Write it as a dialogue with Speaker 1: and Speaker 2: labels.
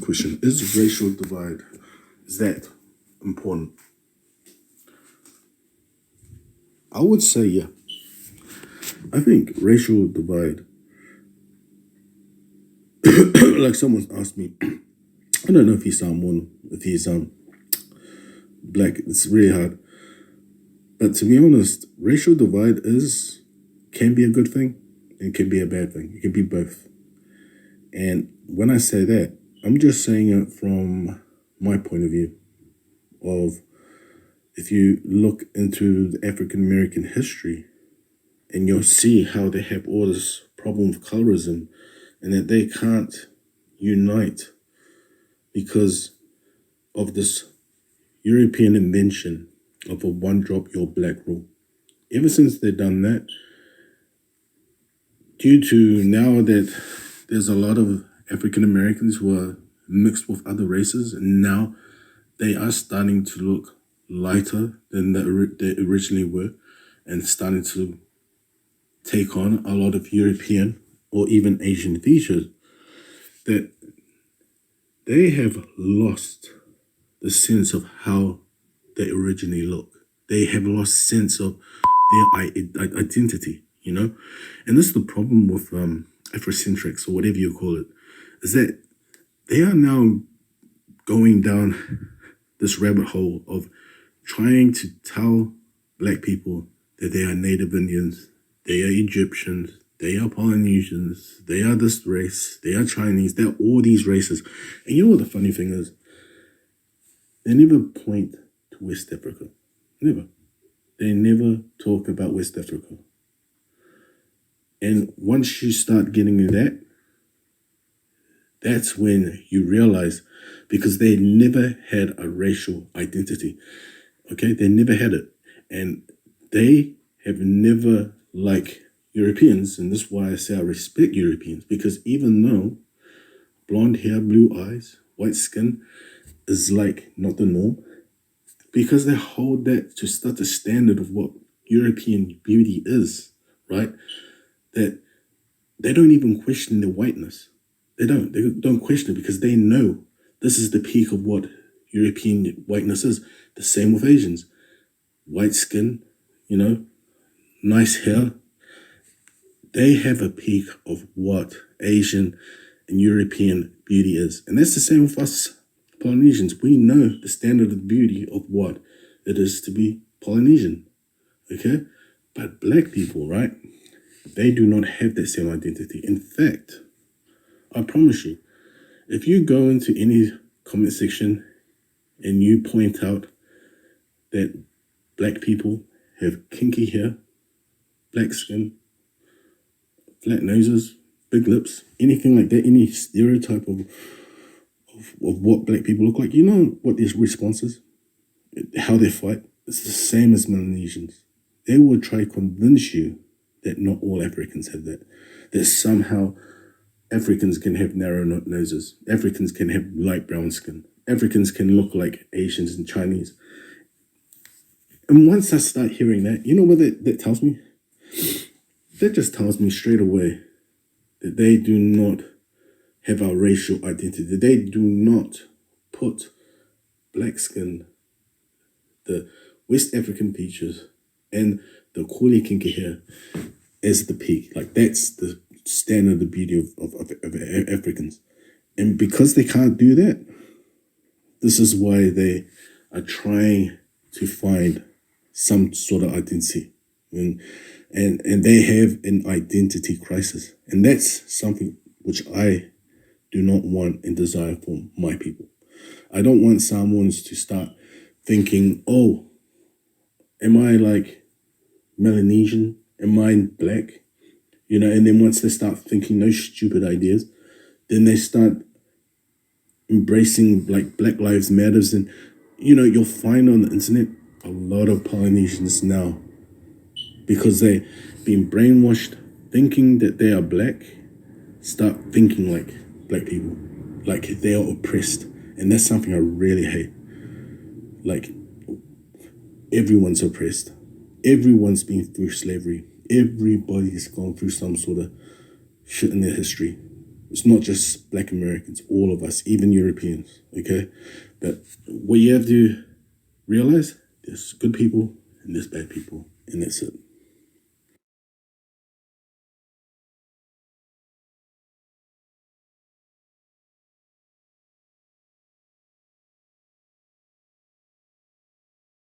Speaker 1: question. Is racial divide, is that important? I would say yeah. I think racial divide, like someone asked me, I don't know if he's black, it's really hard. But to be honest, racial divide can be a good thing and can be a bad thing. It can be both. And when I say that, I'm just saying it from my point of view of, if you look into the African American history, and you'll see how they have all this problem with colorism and that they can't unite because of this European invention of a one drop your black rule. Ever since they've done that, due to now that there's a lot of African Americans who are mixed with other races, and now they are starting to look lighter than they originally were, and starting to take on a lot of European or even Asian features, that they have lost the sense of how they originally look. They have lost sense of their identity, you know? And this is the problem with afrocentrics, or whatever you call it, is that they are now going down this rabbit hole of trying to tell black people that they are Native Indians, they are Egyptians, they are Polynesians, they are this race, they are Chinese, they're all these races. And you know what the funny thing is? They never point to West Africa. Never. They never talk about West Africa. And once you start getting into that, that's when you realize, because they never had a racial identity. Okay? They never had it. And they have never, like Europeans, and this is why I say I respect Europeans, because even though blonde hair, blue eyes, white skin is like not the norm, because they hold that to such a standard of what European beauty is, right? That they don't even question their whiteness. They don't question it, because they know this is the peak of what European whiteness is. The same with Asians. White skin, nice hair. They have a peak of what Asian and European beauty is. And that's the same with us Polynesians. We know the standard of beauty of what it is to be Polynesian. Okay? But black people, right? They do not have that same identity. In fact, I promise you, if you go into any comment section and you point out that black people have kinky hair, black skin, flat noses, big lips, anything like that, any stereotype of what black people look like, you know what this response is? How they fight? It's the same as Melanesians. They will try to convince you that not all Africans have that. That somehow Africans can have narrow noses. Africans can have light brown skin. Africans can look like Asians and Chinese. And once I start hearing that, you know what that tells me? That just tells me straight away that they do not have our racial identity. They do not put black skin, the West African features, and the curly kinky hair as the peak. Like, that's the standard of beauty of Africans. And because they can't do that, this is why they are trying to find some sort of identity. And they have an identity crisis. And that's something which I do not want and desire for my people. I don't want Samoans to start thinking, oh, am I like Melanesian? Am I black? And then once they start thinking those stupid ideas, then they start embracing like Black Lives Matters. And, you'll find on the internet a lot of Polynesians now, because they've been brainwashed thinking that they are black, start thinking like black people, like they are oppressed. And that's something I really hate. Like, everyone's oppressed. Everyone's been through slavery. Everybody's gone through some sort of shit in their history. It's not just Black Americans, all of us, even Europeans, okay? But what you have to realize, there's good people and there's bad people, and that's it.